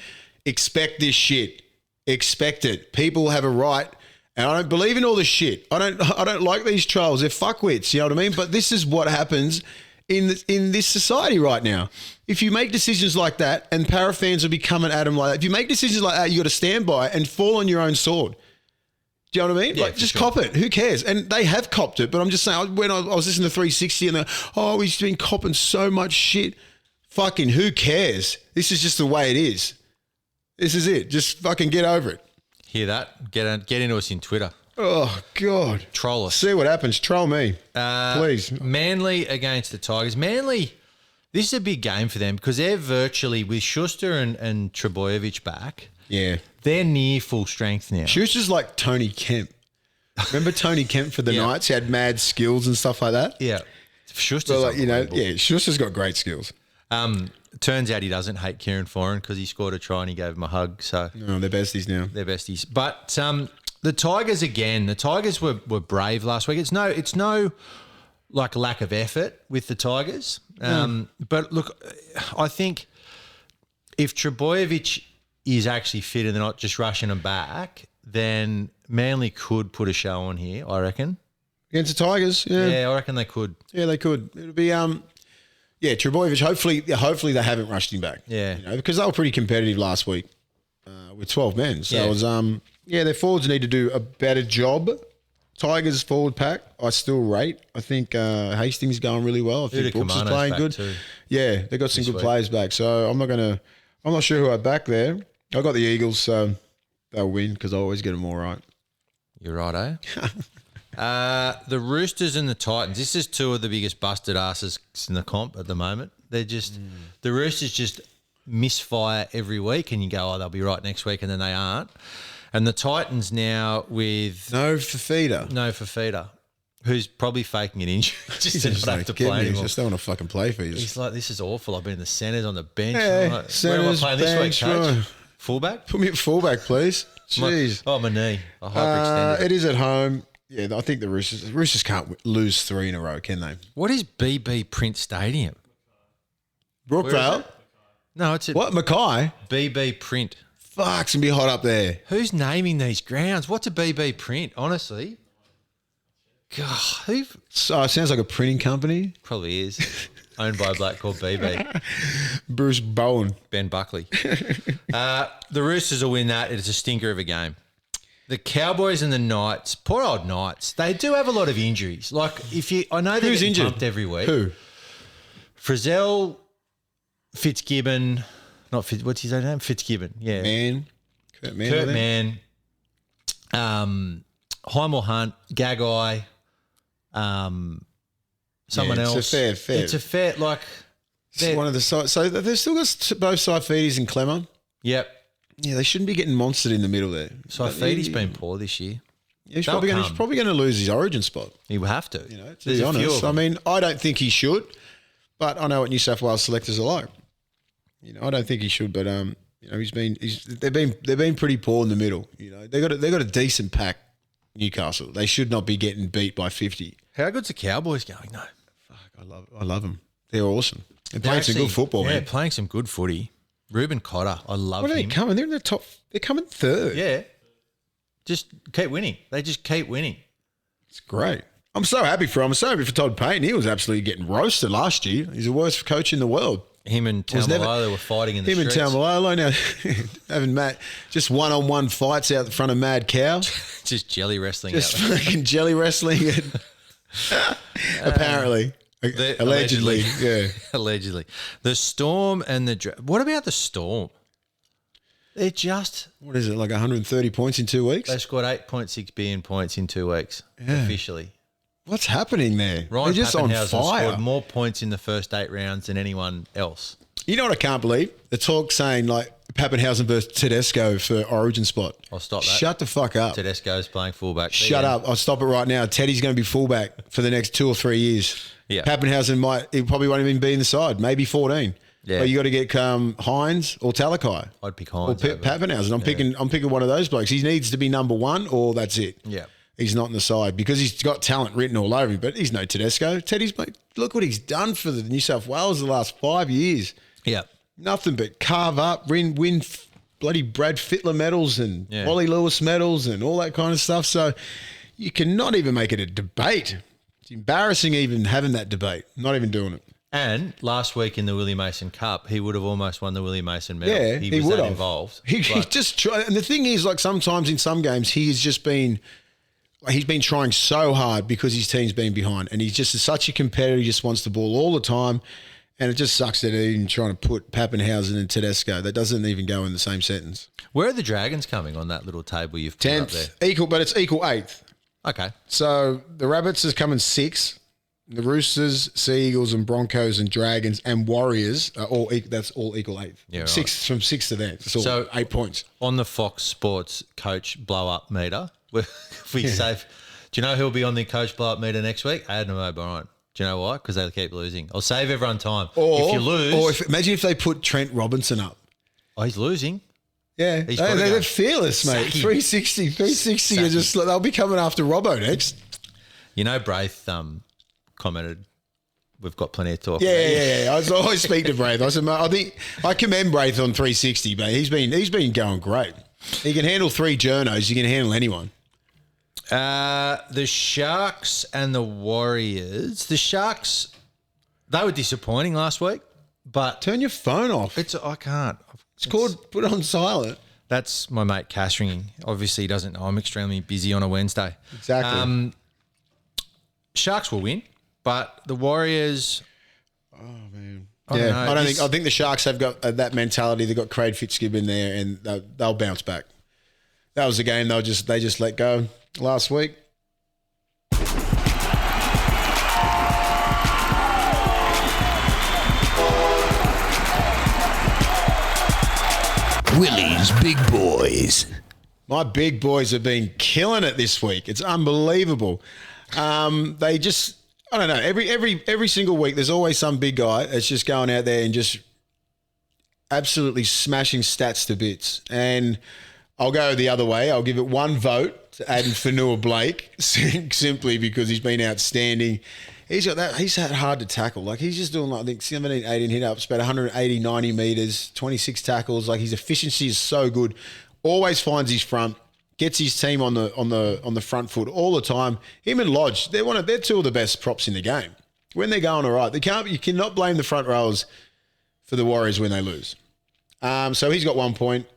expect this shit. Expect it. People have a right, and I don't believe in all this shit. I don't like these trolls. They're fuckwits. You know what I mean? But this is what happens in this society right now. If you make decisions like that, and para fans will be coming at them like that. If you make decisions like that, you got to stand by it and fall on your own sword. Do you know what I mean? Yeah, like, just cop it. Who cares? And they have copped it. But I'm just saying, when I was listening to 360 and he's been copping so much shit. Fucking who cares? This is just the way it is. This is it. Just fucking get over it. Hear that? Get into us in Twitter. Oh, God. Troll us. See what happens. Troll me. Please. Manly against the Tigers. Manly, this is a big game for them because they're virtually, with Schuster and Trebojevic back, they're near full strength now. Schuster's like Tony Kemp. Remember Tony Kemp for the Knights? He had mad skills and stuff like that. Yeah. Schuster's Schuster's got great skills. Turns out he doesn't hate Kieran Foran because he scored a try and he gave him a hug. So they're besties now. They're besties. But the Tigers again. The Tigers were brave last week. It's no like lack of effort with the Tigers. But look, I think if Trebojevic is actually fit and they're not just rushing him back, then Manly could put a show on here, I reckon. Against the Tigers, Yeah, I reckon they could. Yeah, they could. It'll be Trebojevic. Hopefully they haven't rushed him back. Yeah, because they were pretty competitive last week with 12 men. So it was their forwards need to do a better job. Tigers forward pack, I still rate. I think Hastings is going really well. I think Brooks is playing good. Too. Yeah, they got some good players back. So I'm not sure who I back there. I got the Eagles, so they'll win because I always get them all right. You're right, the Roosters and the Titans. This is two of the biggest busted asses in the comp at the moment. They're just the Roosters just misfire every week, and you go, they'll be right next week, and then they aren't. And the Titans now with no Fafita, who's probably faking an injury just to not have to play anymore. Just don't want to fucking play for you. He's like, this is awful. I've been in the centres on the bench. Yeah, like, centres, where am I playing bench, this week, coach? Fullback? Put me at fullback, please. Jeez. My knee. I hyperextended. It is at home. Yeah, I think the Roosters can't lose 3 in a row, can they? What is BB Print Stadium? Brookvale? No, it's at what? Mackay? BB Print. Fuck, it's going to be hot up there. Who's naming these grounds? What's a BB Print, honestly? God, sounds like a printing company. Probably is. Owned by a bloke called BB. Bruce Bowen. Ben Buckley. The Roosters will win that. It's a stinker of a game. The Cowboys and the Knights, poor old Knights, they do have a lot of injuries. Like, I know they're getting pumped every week. Who? Frizzell, Fitzgibbon, what's his name? Fitzgibbon, yeah. Kurt Mann. Heimel Hunt, Gagai, someone else. It's a fair, like. It's one of the sides. So they've still got both Saifidis and Clemmer. Yep. Yeah, they shouldn't be getting monstered in the middle there. Saifidi's been poor this year. Yeah, he's probably going to lose his origin spot. He will have to. To be honest. I mean, I don't think he should, but I know what New South Wales selectors are like. I don't think he should, but they've been pretty poor in the middle. They got a decent pack. Newcastle. They should not be getting beat by 50. How good's the Cowboys going? No, fuck, I love them. They're awesome. They're playing some good football, man. Yeah, playing some good footy. Ruben Cotter, I love him. What are they coming? They're in the top. They're coming third. Yeah. Just keep winning. They just keep winning. It's great. I'm so happy for him. I'm so happy for Todd Payton. He was absolutely getting roasted last year. He's the worst coach in the world. Him and Taumalolo were fighting in the streets. Him and Taumalolo now having just one-on-one fights out in front of Mad Cow. Just jelly wrestling. Just fucking jelly wrestling. Apparently. Allegedly. Yeah. Allegedly. The Storm and the... What about the Storm? They're just... What is it, like 130 points in 2 weeks? They scored 8.6 billion points in 2 weeks, officially. What's happening there? Ryan They're just on Pappenhausen fire. scored more points in the first 8 rounds than anyone else. You know what I can't believe? The talk saying like Pappenhausen versus Tedesco for Origin spot. I'll stop that. Shut the fuck up. Tedesco's playing fullback. Shut up. I'll stop it right now. Teddy's going to be fullback for the next 2 or 3 years. Yeah. Pappenhausen he probably won't even be in the side, maybe 14. Yeah. But you got to get Hines or Talakai. I'd pick Hines. Or Pappenhausen. I'm picking one of those blokes. He needs to be number 1 or that's it. Yeah. He's not in the side because he's got talent written all over him, but he's no Tedesco. Teddy's, mate, look what he's done for the New South Wales the last 5 years. Yeah. Nothing but carve up, win bloody Brad Fittler medals and Wally Lewis medals and all that kind of stuff. So you cannot even make it a debate. It's embarrassing even having that debate, not even doing it. And last week in the WIllie Mason Cup, he would have almost won the WIllie Mason medal. Yeah, he was would that have. involved. He just tried. And the thing is, like sometimes in some games, he's been trying so hard because his team's been behind. And he's just such a competitor. He just wants the ball all the time. And it just sucks that they're even trying to put Pappenhausen and Tedesco. That doesn't even go in the same sentence. Where are the Dragons coming on that little table you've put up there? 10th, equal, but it's equal 8th. Okay. So the Rabbits is coming 6th. The Roosters, Sea Eagles, and Broncos and Dragons and Warriors are all that's all equal 8th. Yeah, right. 6th from 6th to there. It's all 8 points. On the Fox Sports coach blow up meter, if we save, do you know who'll be on the coach blow up meter next week? Adam O'Brien. Do you know why? Because they keep losing. I'll save everyone time. If you lose, imagine if they put Trent Robinson up. Oh, he's losing. Yeah, they're fearless, mate. Sack him. 360 are just they'll be coming after Robbo next. You know, Braith commented, "We've got plenty of talk." Yeah. I always speak to Braith. I said, mate, I think I commend Braith on 360, but he's been going great. He can handle 3 journos. He can handle anyone. The Sharks and the Warriors. The Sharks, they were disappointing last week, but Turn your phone off. I can't. It's called put it on silent. That's my mate Cash ringing. Obviously, he doesn't know I'm extremely busy on a Wednesday. Exactly. Sharks will win, but the Warriors. Oh man. I don't know. I think the Sharks have got that mentality. They've got Craig Fitzgibbon there, and they'll bounce back. That was the game they just let go last week. Willie's Big Boys. My big boys have been killing it this week. It's unbelievable. They just, I don't know, every single week there's always some big guy that's just going out there and just absolutely smashing stats to bits. And I'll go the other way. I'll give it 1 vote to Aiden Fanua-Blake simply because he's been outstanding. He's got that. He's had hard to tackle. Like he's just doing like I think 17, 18 hit ups, about 180, 90 meters, 26 tackles. Like his efficiency is so good. Always finds his front. Gets his team on the front foot all the time. Him and Lodge, they're 2 of the best props in the game. When they're going all right, you cannot blame the front rowers for the Warriors when they lose. So he's got 1 point.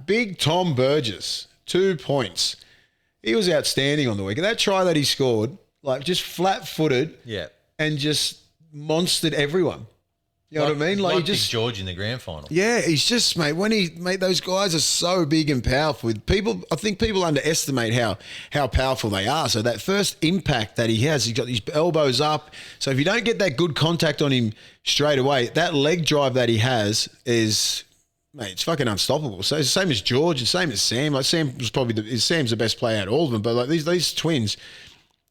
Big Tom Burgess, 2 points. He was outstanding on the week. And that try that he scored, like just flat-footed, and just monstered everyone. You know what I mean? Like he Big George in the grand final. Yeah, he's just, mate, those guys are so big and powerful. I think people underestimate how powerful they are. So that first impact that he has, he's got his elbows up. So if you don't get that good contact on him straight away, that leg drive that he has is, mate, it's fucking unstoppable. So it's the same as George, the same as Sam. Like Sam was Sam's the best player out of all of them, but like these twins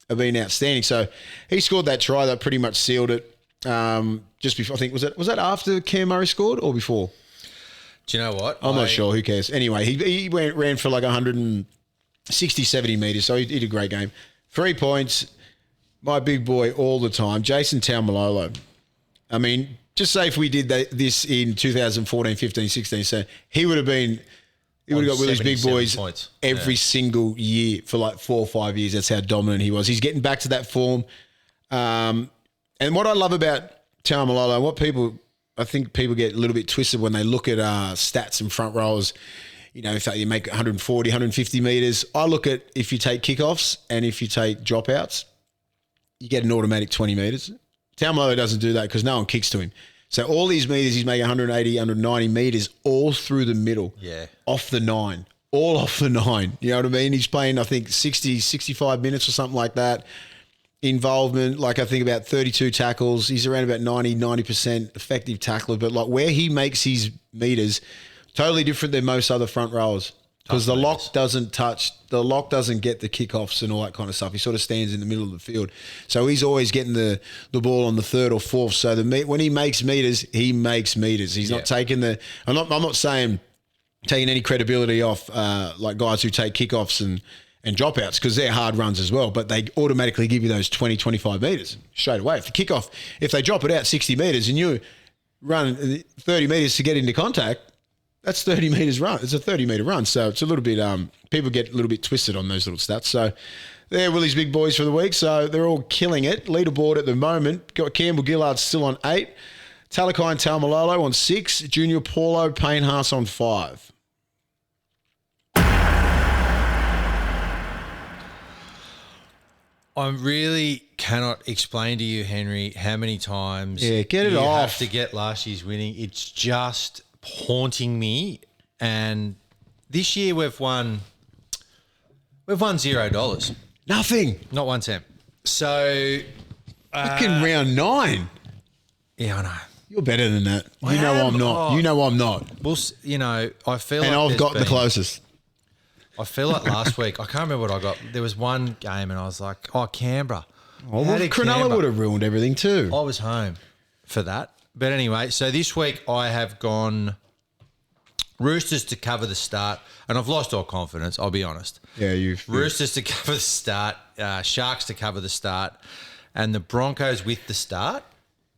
have been outstanding. So he scored that try that pretty much sealed it. Just before, I think, was that after Cam Murray scored or before? Do you know what? I'm not sure. Who cares? Anyway, he ran for like 160, 70 metres, so he did a great game. 3 points. My big boy all the time, Jason Taumalolo. I mean, just say if we did this in 2014, 15, 16, so he would have got Willie's big boys points. every single year for like 4 or 5 years. That's how dominant he was. He's getting back to that form. And what I love about Taumalolo, I think people get a little bit twisted when they look at stats and front rows. You know, if you make 140, 150 metres, I look at if you take kickoffs and if you take dropouts, you get an automatic 20 metres. Taumalolo doesn't do that because no one kicks to him. So all these metres, he's making 180, 190 metres all through the middle. Yeah. Off the 9. All off the 9. You know what I mean? He's playing, I think, 60, 65 minutes or something like that. Involvement, like I think about 32 tackles. He's around about 90% effective tackler. But like where he makes his metres, totally different than most other front rowers. Because the lock doesn't get the kickoffs and all that kind of stuff. He sort of stands in the middle of the field. So he's always getting the ball on the 3rd or 4th. So when he makes metres, he makes metres. He's not taking I'm not saying taking any credibility off like guys who take kickoffs and dropouts because they're hard runs as well, but they automatically give you those 20, 25 metres straight away. If they drop it out 60 metres and you run 30 metres to get into contact, that's 30 metres run. It's a 30-metre run. So it's a little bit, people get a little bit twisted on those little stats. So they're Willie's big boys for the week. So they're all killing it. Leaderboard at the moment. Got Campbell Gillard still on 8. Talakai and Taumalolo on 6. Junior Paulo, Payne Haas on 5. I really cannot explain to you, Henry, how many times get it you off. have to get last year's winning. It's just haunting me. And this year we've won $0. Nothing. Not 1 cent. So Fucking round 9. yeah, I know. You're better than that. You know I'm not. You know I'm not. Well, I feel And like I've got the closest. I feel like last week, I can't remember what I got. There was one game and I was like, Canberra. Oh, well, Cronulla would have ruined everything too. I was home for that. But anyway, so this week I have gone Roosters to cover the start, and I've lost all confidence, I'll be honest. Yeah, Roosters to cover the start, Sharks to cover the start, and the Broncos with the start.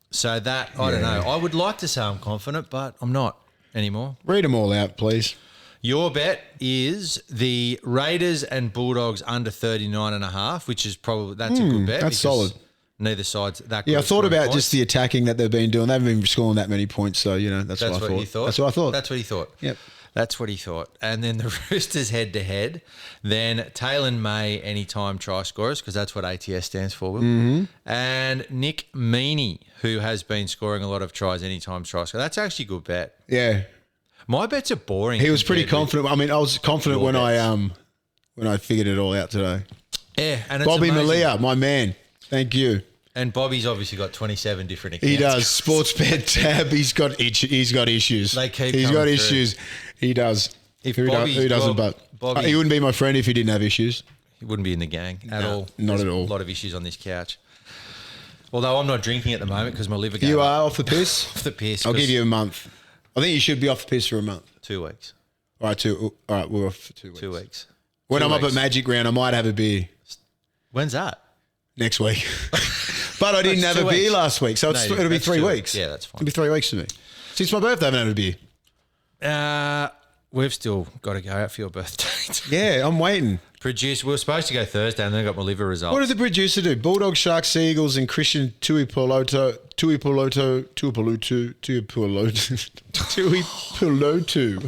So that, I don't know. I would like to say I'm confident, but I'm not anymore. Read them all out, please. Your bet is the Raiders and Bulldogs under 39.5, which is probably, that's a good bet. That's solid. Neither side's that good. Yeah, I thought about points. just the attacking that they've been doing. They haven't been scoring that many points, so, that's what I thought. You thought? That's what I thought. That's what he thought. Yep. That's what he thought. And then the Roosters head-to-head. Then Taylor May anytime try scorers, because that's what ATS stands for, Will. Mm-hmm. And Nick Meaney, who has been scoring a lot of tries anytime try scorers. That's actually a good bet. Yeah. My bets are boring. He was pretty confident. I mean, I was confident when I figured it all out today. Yeah. And it's Bobby amazing. Malia, my man. Thank you. And Bobby's obviously got 27 different accounts. He does. Sportsbet tab. He's got issues. They keep He's coming got through. issues. He does. If Who doesn't? But Bobby, he wouldn't be my friend if he didn't have issues. he wouldn't be in the gang at all. Not at all. A lot of issues on this couch. Although I'm not drinking at the moment because my liver gave You up. are off the piss? Off the piss. I'll give you a month. I think you should be off the piss for a month. 2 weeks. All right, we're off for 2 weeks. 2 weeks. When 2 I'm up weeks. at Magic Round, I might have a beer When's that? next week. But I didn't That's have 2 a beer weeks. last week, so it'll be that's 3 2 weeks. Yeah, that's fine. It'll be 3 weeks for me. Since my birthday, I haven't had a beer. We've still got to go out for your birthday. Yeah, I'm waiting. We were supposed to go Thursday and then I got my liver results. What did the producer do? Bulldogs, Sharks, Seagulls, and Christian Tuipulotu.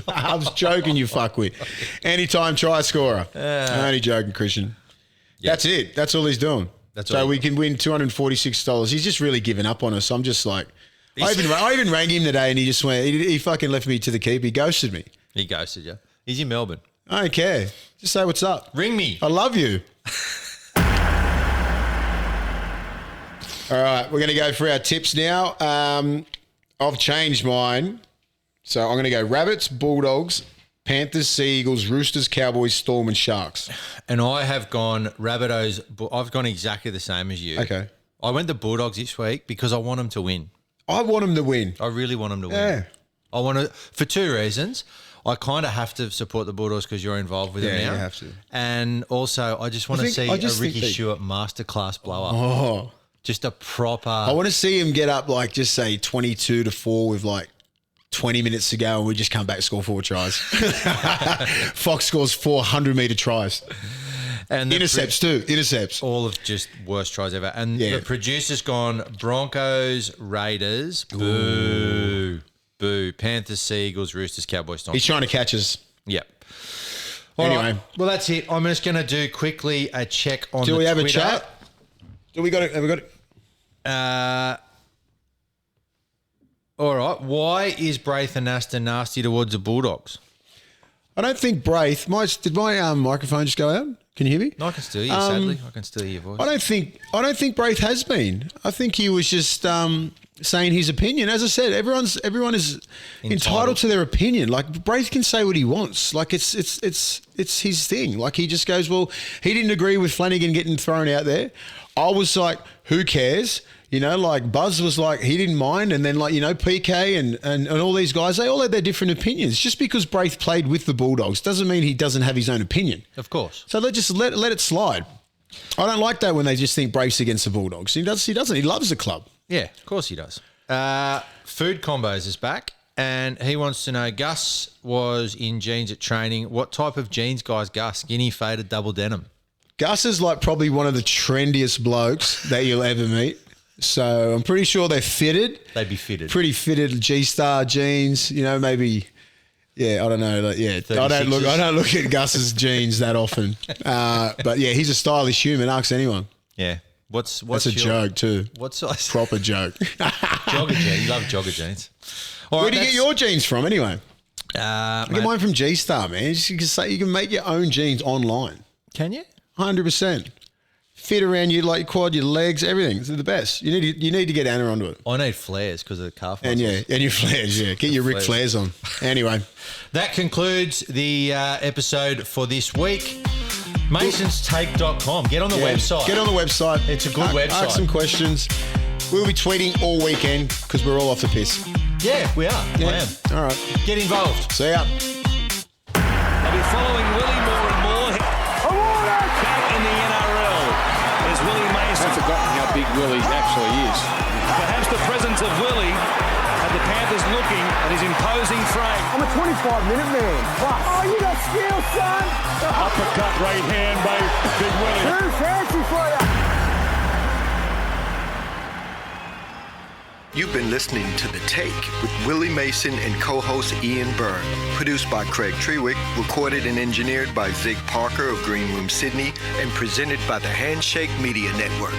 I was joking, you fuckwit. Anytime try scorer. I'm only joking, Christian. Yeah. That's it. That's all he's doing. That's so all we can win $246. He's just really given up on us. I'm just like, I even rang him today and he just went, he fucking left me to the keep. He ghosted me. He ghosted you. He's in Melbourne. I don't care. Just say what's up. Ring me. I love you. All right, we're going to go for our tips now. I've changed mine. So I'm going to go Rabbits, Bulldogs, Panthers, Sea Eagles, Roosters, Cowboys, Storm, and Sharks. And I have gone Rabbitohs. I've gone exactly the same as you. Okay. I went the Bulldogs this week because I want them to win. I want them to win. I really want them to win. Yeah. I want to, for 2 reasons. I kind of have to support the Bulldogs because you're involved with them now. Yeah, you have to. And also, I just want to see a Ricky Stewart masterclass blow up. Oh. Just a proper... I want to see him get up like just say 22-4 with like 20 minutes to go and we just come back and score 4 tries. Fox scores 400-metre tries. And intercepts too. Intercepts. All of just worst tries ever. And the producer's gone Broncos, Raiders, boo, boo, Panthers, Sea Eagles, Roosters, Cowboys, Storm. He's trying to catch us. Yep. Anyway. All right. Well, that's it. I'm just going to do quickly a check on Do we have Twitter. a chat? Do we got it? Have we got it? All right. Why is Braith and Aston nasty towards the Bulldogs? I don't think Braith. Did my microphone just go out? Can you hear me? No, I can still hear you. Sadly, I can still hear your voice. I don't think Braith has been. I think he was just saying his opinion. As I said, everyone is entitled to their opinion. Like Braith can say what he wants. Like it's his thing. Like he just goes, well, he didn't agree with Flanagan getting thrown out there. I was like, who cares? You know, like Buzz was like, he didn't mind. And then like, you know, PK and all these guys, they all had their different opinions. Just because Braith played with the Bulldogs doesn't mean he doesn't have his own opinion. Of course. So let it slide. I don't like that when they just think Braith's against the Bulldogs. He doesn't. He loves the club. Yeah, of course he does. Food Combos is back, and he wants to know, Gus was in jeans at training. What type of jeans guy's Gus? Skinny, faded, double denim? Gus is like probably one of the trendiest blokes that you'll ever meet. So I'm pretty sure they're fitted. They'd be fitted. Pretty fitted G-Star jeans, you know, maybe, yeah, I don't know. Like, yeah, I don't look at Gus's jeans that often. But yeah, he's a stylish human, asks anyone. Yeah. That's a joke too. What size? Proper joke. Jogger jeans. You love jogger jeans. All Where do you get your jeans from anyway? I get mate, mine from G-Star, man. You can make your own jeans online. Can you? 100%. Fit around you, like your quad, your legs, everything. It's the best. You need to get Anna onto it. I need flares because of the calf muscles. And your flares, yeah. Get your Ric Flairs on. Anyway. That concludes the episode for this week. MasonsTake.com. Get on the website. Get on the website. It's a good website. Ask some questions. We'll be tweeting all weekend because we're all off the piss. Yeah, we are. Yeah. I am. All right. Get involved. See ya. They'll be following Willie more and more. Back in the NRL is Willie Mason. I've forgotten how big Willie actually is. Perhaps the presence of Willie had the Panthers looking at his imposing frame. I'm a 25-minute man. Plus. Oh, you got skill, son. Uppercut right hand by Big Willie. Too fancy for you. You've been listening to The Take with Willie Mason and co-host Ian Byrne. Produced by Craig Trewick, recorded and engineered by Zig Parker of Green Room Sydney, and presented by the Handshake Media Network.